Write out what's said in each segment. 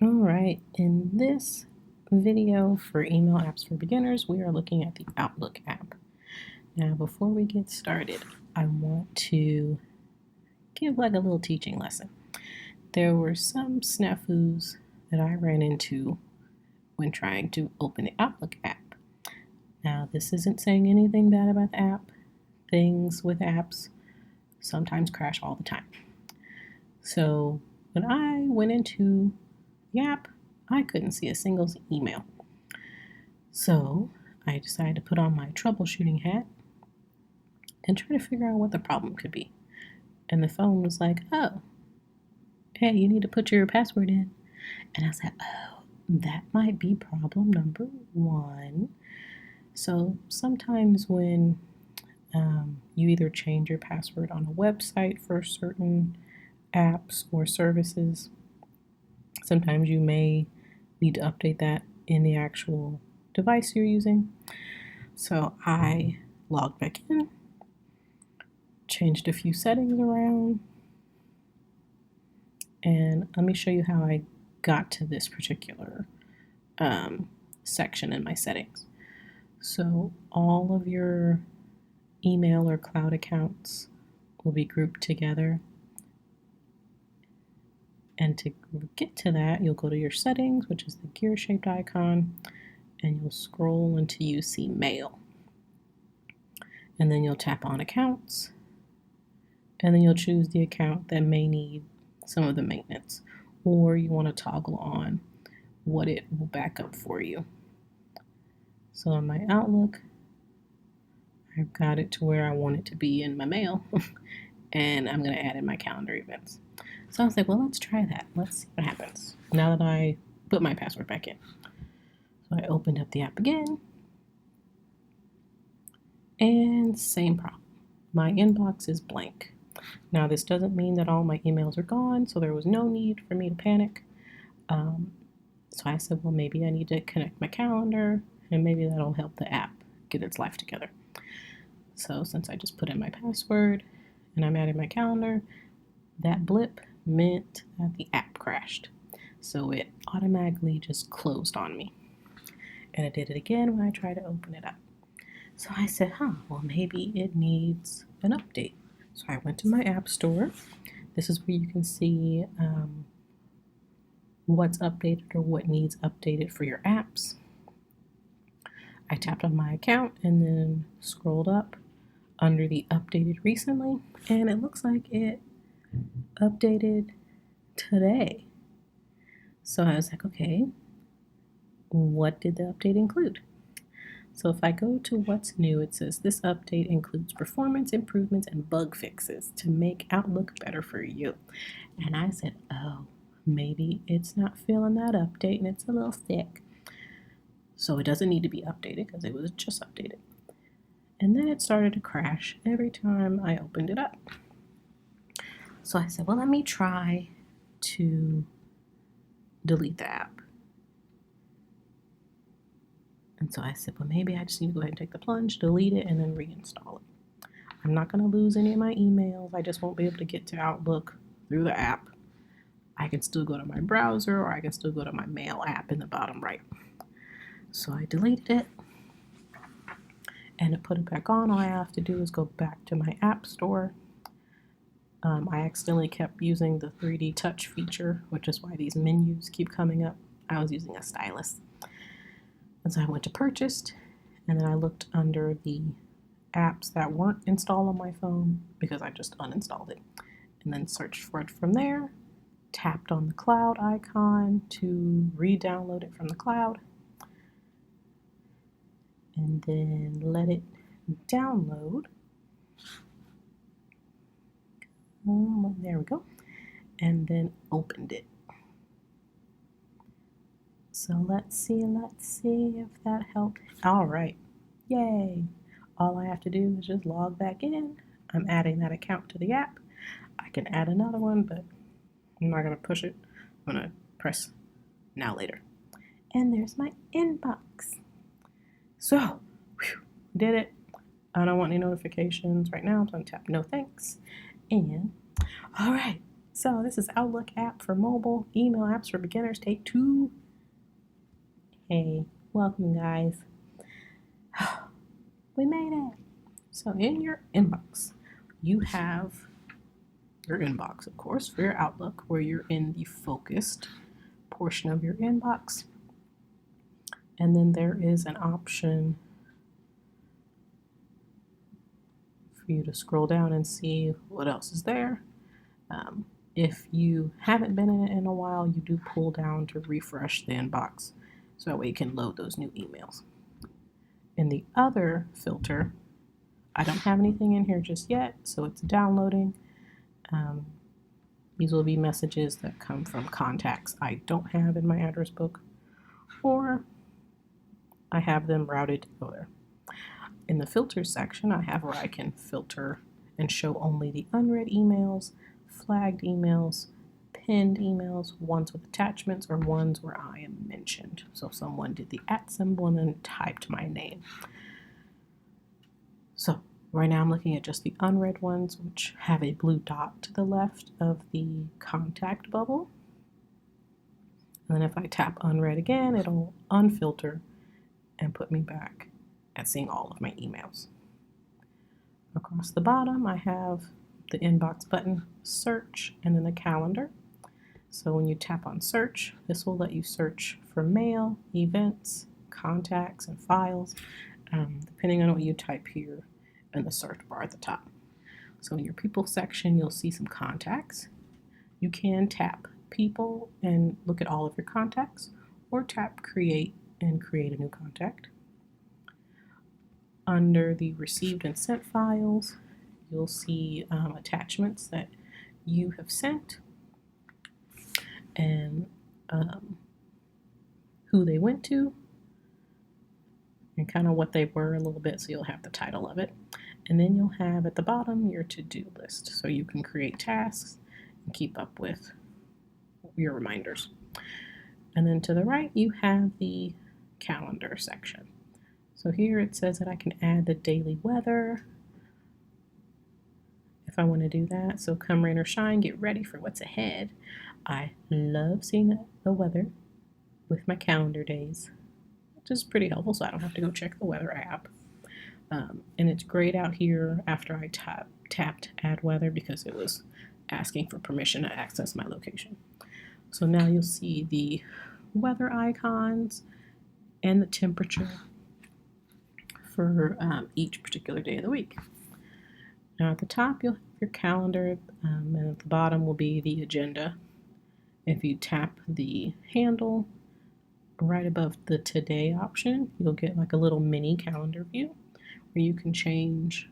All right, in this video for email apps for beginners, we are looking at the Outlook app. Now, before we get started, I want to give like a little teaching lesson. There were some snafus that I ran into when trying to open the Outlook app. Now, this isn't saying anything bad about the app. Things with apps sometimes crash all the time. So when I went into the app, I couldn't see a single email. So I decided to put on my troubleshooting hat and try to figure out what the problem could be. And the phone was like, oh, hey, you need to put your password in. And I was like, oh, that might be problem number one. So sometimes when you either change your password on a website for certain apps or services, sometimes you may need to update that in the actual device you're using. So I logged back in, changed a few settings around, and let me show you how I got to this particular section in my settings. So all of your email or cloud accounts will be grouped together. And to get to that, you'll go to your settings, which is the gear-shaped icon, and you'll scroll until you see Mail. And then you'll tap on Accounts, and then you'll choose the account that may need some of the maintenance, or you want to toggle on what it will back up for you. So in my Outlook, I've got it to where I want it to be in my mail, and I'm going to add in my calendar events. So I was like, well, let's try that. Let's see what happens now that I put my password back in. So I opened up the app again, and same problem. My inbox is blank. Now, this doesn't mean that all my emails are gone, so there was no need for me to panic. So I said, well, maybe I need to connect my calendar, and maybe that'll help the app get its life together. So since I just put in my password and I'm adding my calendar, that blip meant that the app crashed. So it automatically just closed on me. And it did it again when I tried to open it up. So I said, well, maybe it needs an update. So I went to my app store. This is where you can see what's updated or what needs updated for your apps. I tapped on my account and then scrolled up under the updated recently, and it looks like it updated today. So I was like, okay, what did the update include? So if I go to what's new, it says this update includes performance improvements and bug fixes to make Outlook better for you. And I said, oh, maybe it's not feeling that update and it's a little thick. So it doesn't need to be updated because it was just updated. And then it started to crash every time I opened it up. So I said, well, let me try to delete the app. And so I said, well, maybe I just need to go ahead and take the plunge, delete it, and then reinstall it. I'm not going to lose any of my emails. I just won't be able to get to Outlook through the app. I can still go to my browser, or I can still go to my mail app in the bottom right. So I deleted it. And to put it back on, all I have to do is go back to my app store. I accidentally kept using the 3D touch feature, which is why these menus keep coming up. I was using a stylus. And so I went to purchased, and then I looked under the apps that weren't installed on my phone because I just uninstalled it. And then searched for it from there, tapped on the cloud icon to re-download it from the cloud, and then let it download. There we go. And then opened it. So let's see if that helped. All right, yay. All I have to do is just log back in. I'm adding that account to the app. I can add another one, but I'm not gonna push it. I'm gonna press now later. And there's my inbox. So, did it. I don't want any notifications right now, so I'm gonna tap no thanks. And all right, So this is Outlook app for mobile, email apps for beginners, take 2. Hey, welcome guys. We made it. So in your inbox, you have your inbox, of course, for your Outlook, where you're in the focused portion of your inbox. And then there is an option for you to scroll down and see what else is there. If you haven't been in it in a while, you do pull down to refresh the inbox, so that way you can load those new emails. In the other filter, I don't have anything in here just yet, so it's downloading. These will be messages that come from contacts I don't have in my address book, or I have them routed to go there. In the filters section, I have where I can filter and show only the unread emails, flagged emails, pinned emails, ones with attachments, or ones where I am mentioned. So if someone did the @ symbol and then typed my name. So right now I'm looking at just the unread ones, which have a blue dot to the left of the contact bubble. And then if I tap unread again, it'll unfilter and put me back at seeing all of my emails. Across the bottom, I have the inbox button, search, and then the calendar. So when you tap on search, this will let you search for mail, events, contacts, and files, depending on what you type here in the search bar at the top. So in your people section, you'll see some contacts. You can tap people and look at all of your contacts, or tap create and create a new contact. Under the received and sent files, you'll see attachments that you have sent and who they went to and kind of what they were a little bit, so you'll have the title of it. And then you'll have at the bottom your to-do list, so you can create tasks and keep up with your reminders. And then to the right, you have the calendar section. So here it says that I can add the daily weather if I want to do that. So come rain or shine, get ready for what's ahead. I love seeing the weather with my calendar days, which is pretty helpful, so I don't have to go check the weather app. And it's grayed out here after I tapped add weather because it was asking for permission to access my location. So now you'll see the weather icons and the temperature for each particular day of the week. Now at the top you'll have your calendar, and at the bottom will be the agenda. If you tap the handle right above the today option, you'll get like a little mini calendar view where you can change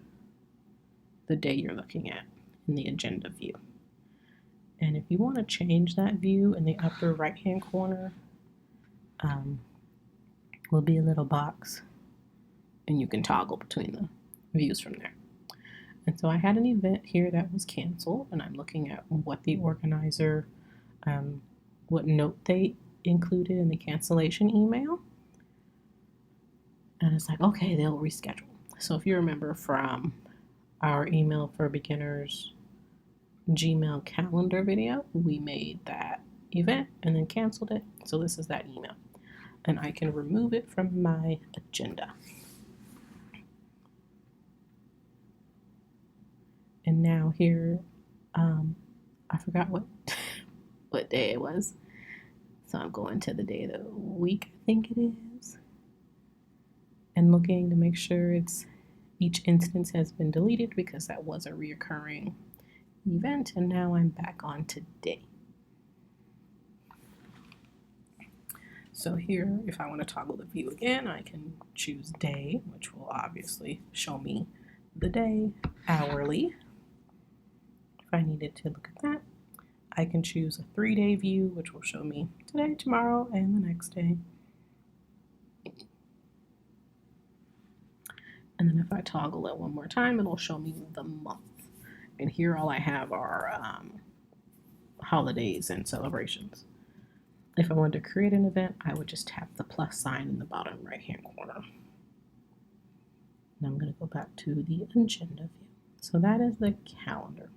the day you're looking at in the agenda view. And if you want to change that view, in the upper right hand corner will be a little box, and you can toggle between the views from there. And so I had an event here that was canceled, and I'm looking at what the organizer, what note they included in the cancellation email. And it's like, okay, they'll reschedule. So if you remember from our email for beginners Gmail calendar video, we made that event and then canceled it. So this is that email, and I can remove it from my agenda. And now here, I forgot what what day it was. So I'm going to the day of the week, I think it is, and looking to make sure each instance has been deleted because that was a reoccurring event, and now I'm back on today. So here, if I want to toggle the view again, I can choose day, which will obviously show me the day hourly. If I needed to look at that, I can choose a 3-day view, which will show me today, tomorrow, and the next day. And then if I toggle it one more time, it'll show me the month. And here all I have are holidays and celebrations. If I wanted to create an event, I would just tap the plus sign in the bottom right hand corner. And I'm going to go back to the agenda view. So that is the calendar.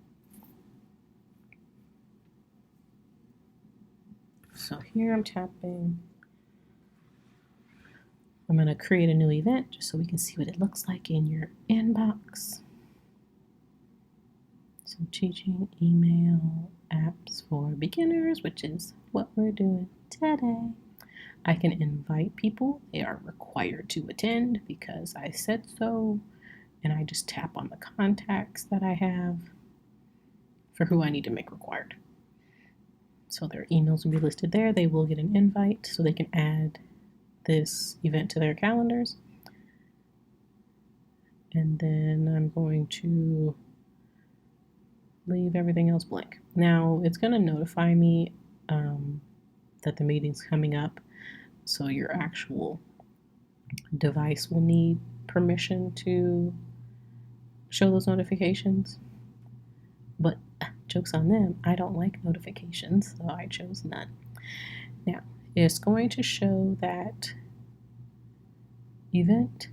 So here I'm tapping. I'm going to create a new event just so we can see what it looks like in your inbox. So teaching email apps for beginners, which is what we're doing today. I can invite people. They are required to attend because I said so. And I just tap on the contacts that I have for who I need to make required. So their emails will be listed there. They will get an invite so they can add this event to their calendars. And then I'm going to leave everything else blank. Now it's going to notify me that the meeting's coming up. So your actual device will need permission to show those notifications. But joke's on them, I don't like notifications, so I chose none. Now, it's going to show that event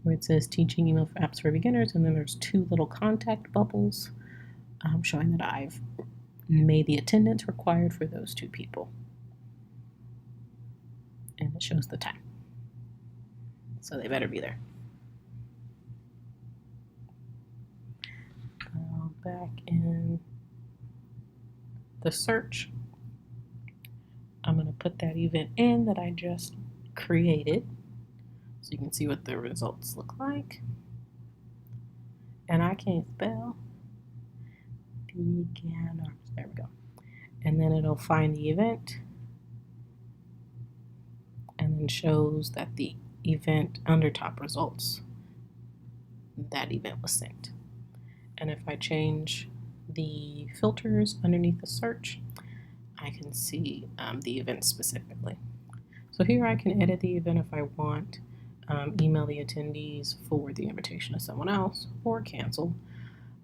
where it says teaching email apps for beginners, and then there's two little contact bubbles showing that I've made the attendance required for those two people. And it shows the time. So they better be there. Back in the search, I'm going to put that event in that I just created so you can see what the results look like. And I can't spell beginners. There we go. And then it'll find the event and then shows that the event under top results, that event was sent. And if I change the filters underneath the search, I can see the event specifically. So here I can edit the event if I want, email the attendees, forward the invitation to someone else, or cancel.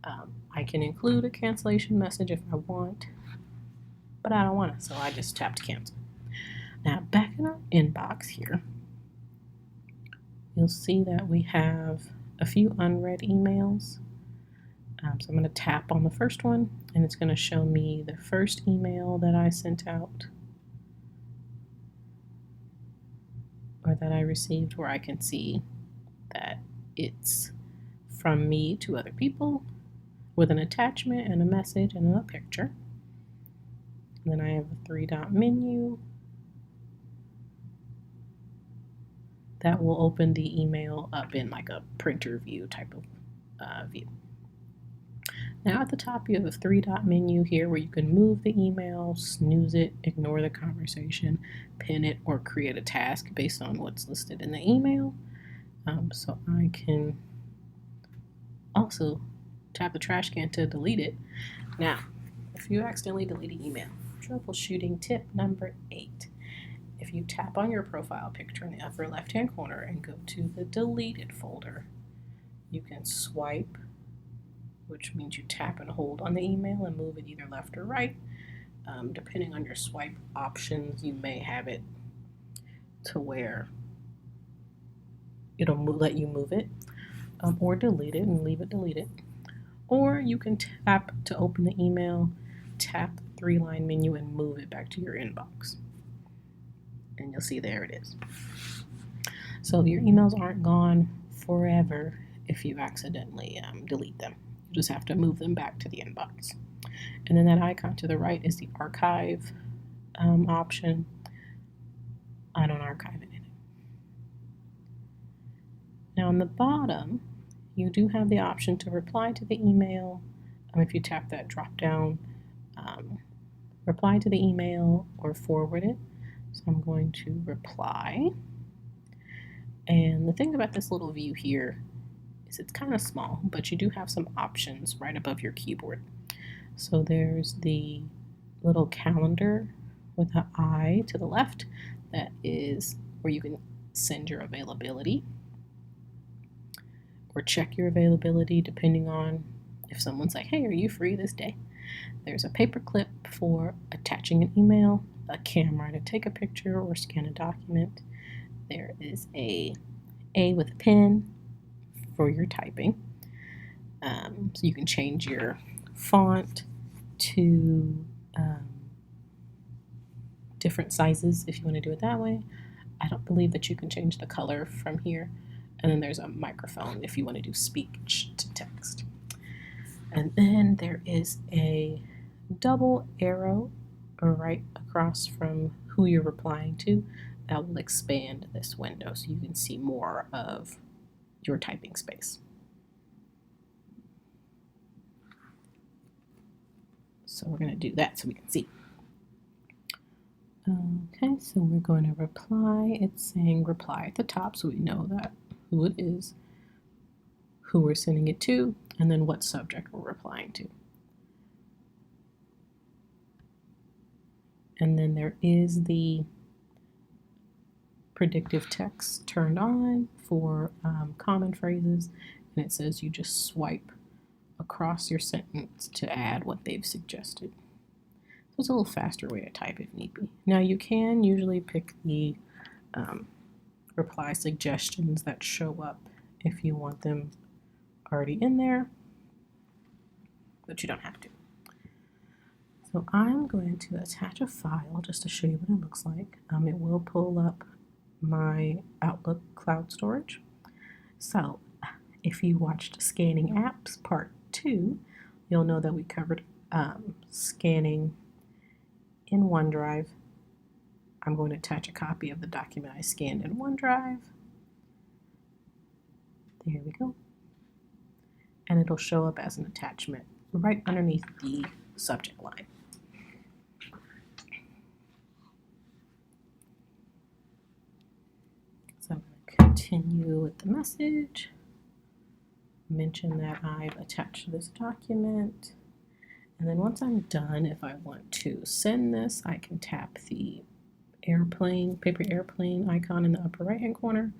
I can include a cancellation message if I want, but I don't want it, so I just tapped cancel. Now back in our inbox here, you'll see that we have a few unread emails. So I'm going to tap on the first one, and it's going to show me the first email that I sent out or that I received, where I can see that it's from me to other people with an attachment and a message and a picture. And then I have a 3-dot menu that will open the email up in like a printer view type of view. Now at the top you have a 3-dot menu here where you can move the email, snooze it, ignore the conversation, pin it, or create a task based on what's listed in the email. So I can also tap the trash can to delete it. Now, if you accidentally delete an email, troubleshooting tip number 8. If you tap on your profile picture in the upper left-hand corner and go to the deleted folder, you can swipe, which means you tap and hold on the email and move it either left or right. Depending on your swipe options, you may have it to where it'll let you move it, or delete it and leave it deleted. Or you can tap to open the email, tap the 3-line menu and move it back to your inbox. And you'll see there it is. So your emails aren't gone forever if you accidentally delete them. You just have to move them back to the inbox. And then that icon to the right is the archive option. I don't archive it. Now on the bottom, you do have the option to reply to the email. If you tap that drop down, reply to the email or forward it. So I'm going to reply. And the thing about this little view here is it's kind of small, but you do have some options right above your keyboard. So there's the little calendar with an eye to the left. That is where you can send your availability or check your availability depending on if someone's like, hey, are you free this day? There's a paperclip for attaching an email, a camera to take a picture or scan a document. There is a with a pen for your typing. So you can change your font to different sizes if you want to do it that way. I don't believe that you can change the color from here. And then there's a microphone if you want to do speech to text. And then there is a double arrow right across from who you're replying to that will expand this window so you can see more of your typing space. So we're going to do that so we can see. Okay, so we're going to reply. It's saying reply at the top so we know that who it is, who we're sending it to, and then what subject we're replying to. And then there is the predictive text turned on for common phrases, and it says you just swipe across your sentence to add what they've suggested. So it's a little faster way to type if need be. Now you can usually pick the reply suggestions that show up if you want them already in there, but you don't have to. So I'm going to attach a file just to show you what it looks like. It will pull up my Outlook cloud storage. So if you watched Scanning Apps Part 2, you'll know that we covered scanning in OneDrive. I'm going to attach a copy of the document I scanned in OneDrive. There we go. And it'll show up as an attachment right underneath the subject line. So I'm going to continue with the message. Mention that I've attached this document. And then once I'm done, if I want to send this, I can tap the airplane, paper airplane icon in the upper right hand corner,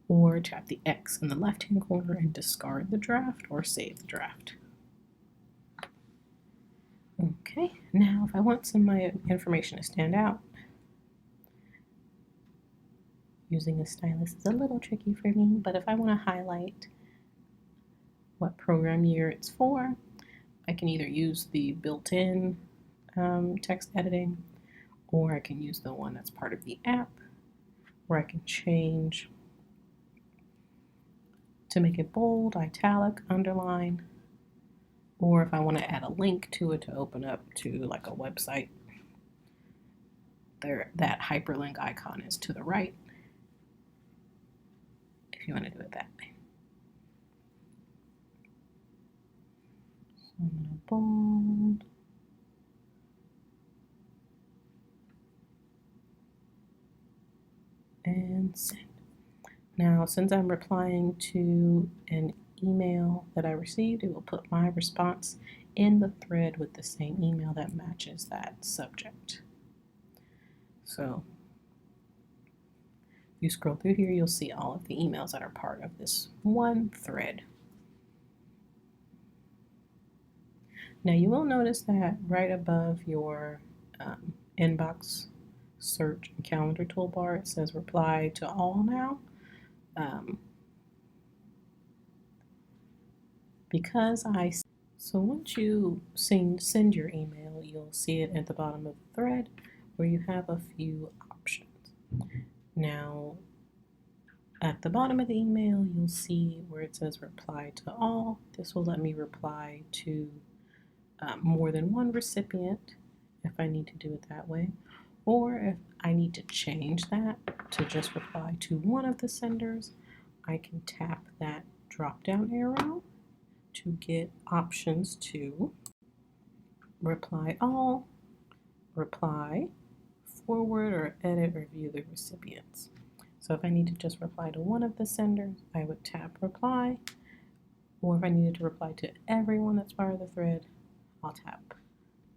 or tap the X in the left hand corner and discard the draft or save the draft. Okay, now if I want some of my information to stand out, using a stylus is a little tricky for me, but if I want to highlight what program year it's for, I can either use the built-in text editing, or I can use the one that's part of the app, where I can change to make it bold, italic, underline, or if I want to add a link to it to open up to like a website, there, that hyperlink icon is to the right, if you want to do it that way. So I'm going to bold. And send. Now, since I'm replying to an email that I received, it will put my response in the thread with the same email that matches that subject. So if you scroll through here, you'll see all of the emails that are part of this one thread. Now you will notice that right above your inbox search and calendar toolbar, it says reply to all now. So once you send your email, you'll see it at the bottom of the thread where you have a few options. Now, at the bottom of the email, you'll see where it says reply to all. This will let me reply to more than one recipient if I need to do it that way, or if I need to change that to just reply to one of the senders, I can tap that drop down arrow to get options to reply all, reply, forward or edit or view the recipients. So if I need to just reply to one of the senders, I would tap reply, or if I needed to reply to everyone that's part of the thread, I'll tap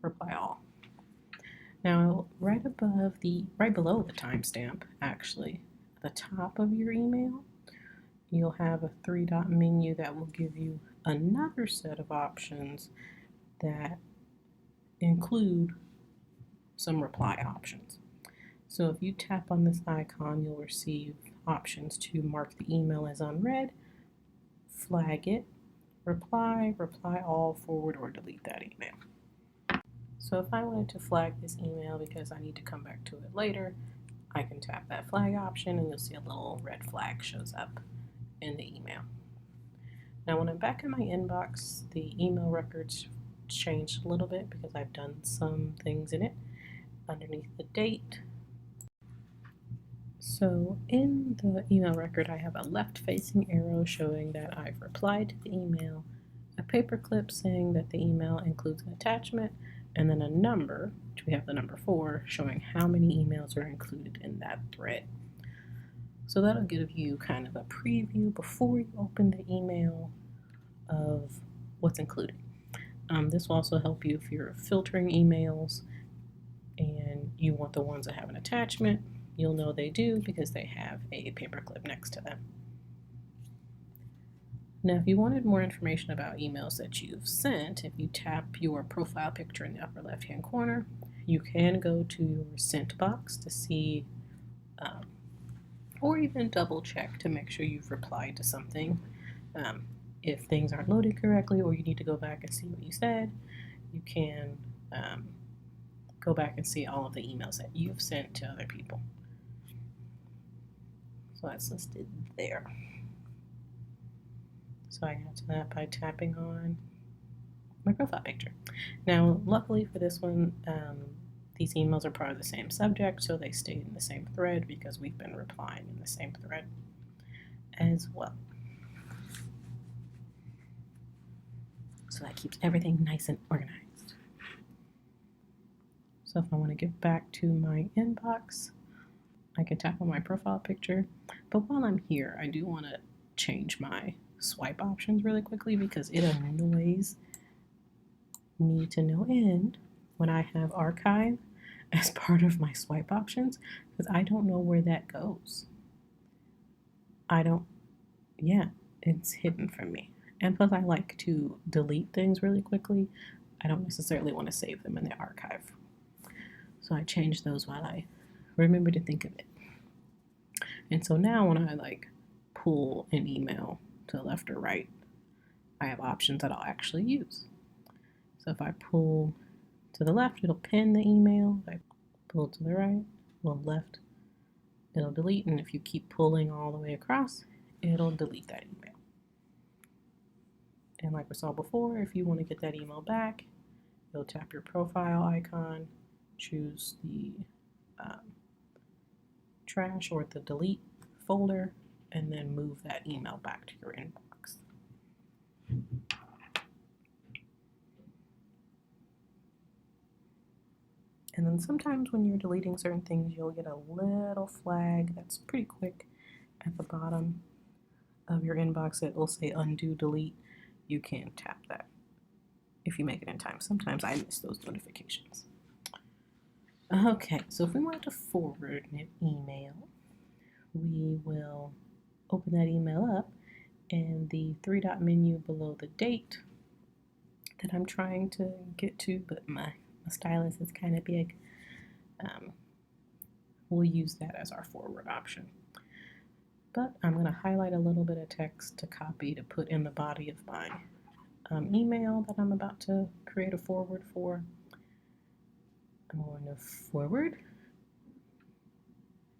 reply all. Now, right below the timestamp, actually, at the top of your email, you'll have a 3-dot menu that will give you another set of options that include some reply options. So if you tap on this icon, you'll receive options to mark the email as unread, flag it, reply, reply all, forward, or delete that email. So if I wanted to flag this email because I need to come back to it later, I can tap that flag option and you'll see a little red flag shows up in the email. Now when I'm back in my inbox, the email records changed a little bit because I've done some things in it. Underneath the date, so in the email record, I have a left-facing arrow showing that I've replied to the email, a paperclip saying that the email includes an attachment, and then a number, which we have the number 4, showing how many emails are included in that thread. So that'll give you kind of a preview before you open the email of what's included. This will also help you if you're filtering emails and you want the ones that have an attachment. You'll know they do because they have a paperclip next to them. Now, if you wanted more information about emails that you've sent, if you tap your profile picture in the upper left-hand corner, you can go to your sent box to see, or even double check to make sure you've replied to something. If things aren't loaded correctly or you need to go back and see what you said, you can go back and see all of the emails that you've sent to other people. So that's listed there. So I got to that by tapping on my profile picture. Now, luckily for this one, these emails are part of the same subject, so they stayed in the same thread because we've been replying in the same thread as well. So that keeps everything nice and organized. So if I want to get back to my inbox, I can tap on my profile picture. But while I'm here, I do want to change my swipe options really quickly because it annoys me to no end when I have archive as part of my swipe options because I don't know where that goes. It's hidden from me. And plus I like to delete things really quickly. I don't necessarily want to save them in the archive. So I change those while I remember to think of it. And so now when I pull an email to the left or right, I have options that I'll actually use. So if I pull to the left, it'll pin the email. If I pull to the right, left, it'll delete. And if you keep pulling all the way across, it'll delete that email. And like we saw before, if you want to get that email back, you'll tap your profile icon, choose the trash or the delete folder, and then move that email back to your inbox. And then sometimes when you're deleting certain things, you'll get a little flag that's pretty quick at the bottom of your inbox that will say undo delete. You can tap that if you make it in time. Sometimes I miss those notifications. Okay, so if we want to forward an email, we will open that email up, and the 3-dot menu below the date that I'm trying to get to, but my stylus is kind of big, we'll use that as our forward option. But I'm going to highlight a little bit of text to copy to put in the body of my email that I'm about to create a forward for. I'm going to forward,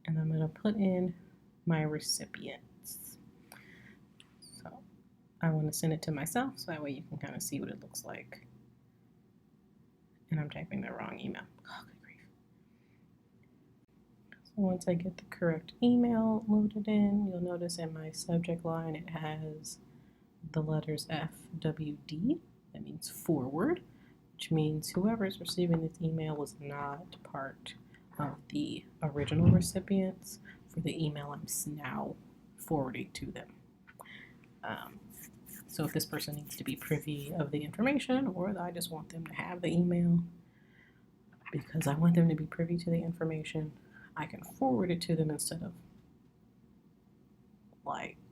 and I'm going to put in my recipients. So I want to send it to myself, so that way you can kind of see what it looks like. And I'm typing the wrong email. Oh, good grief. So once I get the correct email loaded in, you'll notice in my subject line it has the letters FWD. That means forward, which means whoever is receiving this email was not part of the original recipients for the email I'm now forwarding to them. So if this person needs to be privy of the information, or I just want them to have the email because I want them to be privy to the information, I can forward it to them instead of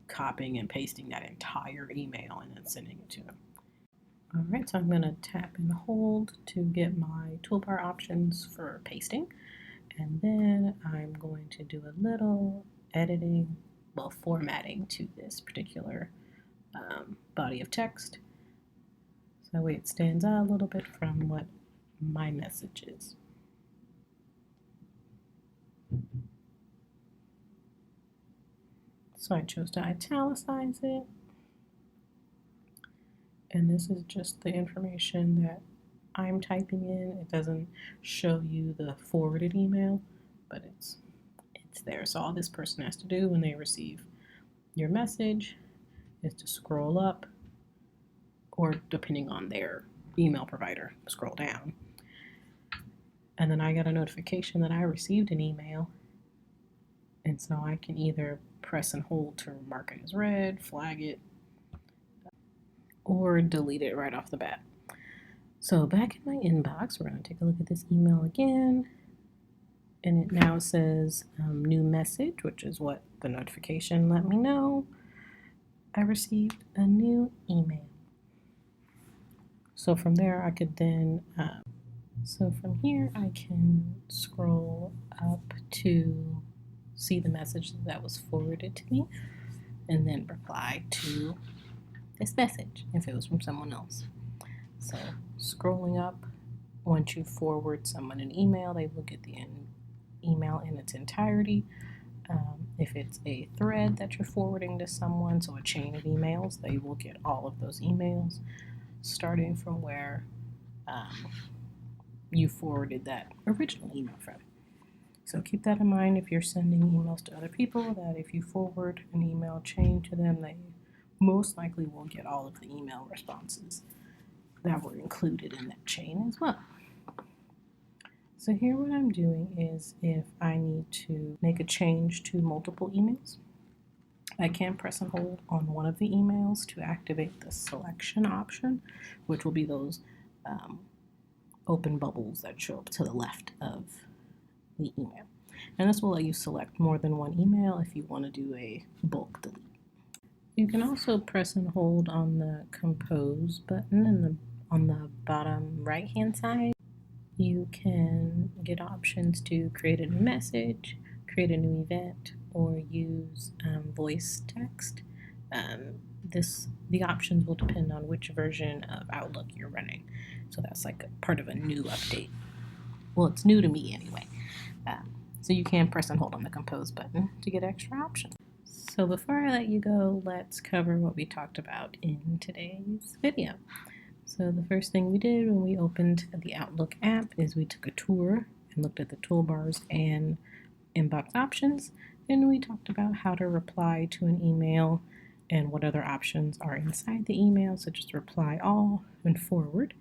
copying and pasting that entire email and then sending it to them. All right, so I'm going to tap and hold to get my toolbar options for pasting. And then I'm going to do a little editing, formatting to this particular body of text. So that way it stands out a little bit from what my messages. So I chose to italicize it. And this is just the information that I'm typing in. It doesn't show you the forwarded email, but it's there. So all this person has to do when they receive your message is to scroll up, or depending on their email provider, scroll down. And then I got a notification that I received an email. And so I can either press and hold to mark it as read, flag it, or delete it right off the bat. So back in my inbox, we're going to take a look at this email again. And it now says new message, which is what the notification let me know. I received a new email. So from there, I could then, so from here, I can scroll up to see the message that was forwarded to me and then reply to this message if it was from someone else. So scrolling up, once you forward someone an email, they will get the email in its entirety. If it's a thread that you're forwarding to someone, so a chain of emails, they will get all of those emails starting from where you forwarded that original email from. So keep that in mind if you're sending emails to other people, that if you forward an email chain to them, they most likely will get all of the email responses that were included in that chain as well. So here what I'm doing is, if I need to make a change to multiple emails, I can press and hold on one of the emails to activate the selection option, which will be those open bubbles that show up to the left of the email. And this will let you select more than one email if you want to do a bulk delete. You can also press and hold on the compose button on the bottom right hand side. You can get options to create a new message, create a new event, or use voice text. The options will depend on which version of Outlook you're running. So that's like a part of a new update. Well, it's new to me anyway. So you can press and hold on the compose button to get extra options. So before I let you go, let's cover what we talked about in today's video. So the first thing we did when we opened the Outlook app is we took a tour and looked at the toolbars and inbox options. Then we talked about how to reply to an email and what other options are inside the email, such as reply all and forward.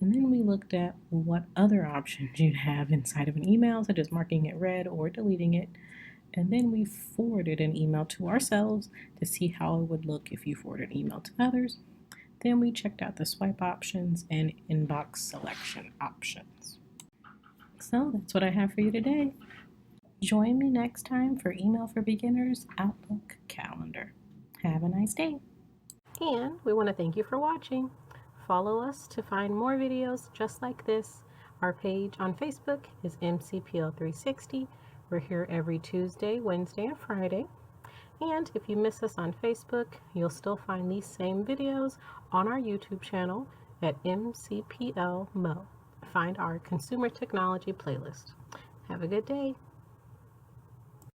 And then we looked at what other options you'd have inside of an email, such as marking it read or deleting it. And then we forwarded an email to ourselves to see how it would look if you forwarded an email to others. Then we checked out the swipe options and inbox selection options. So that's what I have for you today. Join me next time for Email for Beginners Outlook Calendar. Have a nice day. And we want to thank you for watching. Follow us to find more videos just like this. Our page on Facebook is MCPL 360. We're here every Tuesday, Wednesday, and Friday. And if you miss us on Facebook, you'll still find these same videos on our YouTube channel at MCPL Mo. Find our consumer technology playlist. Have a good day.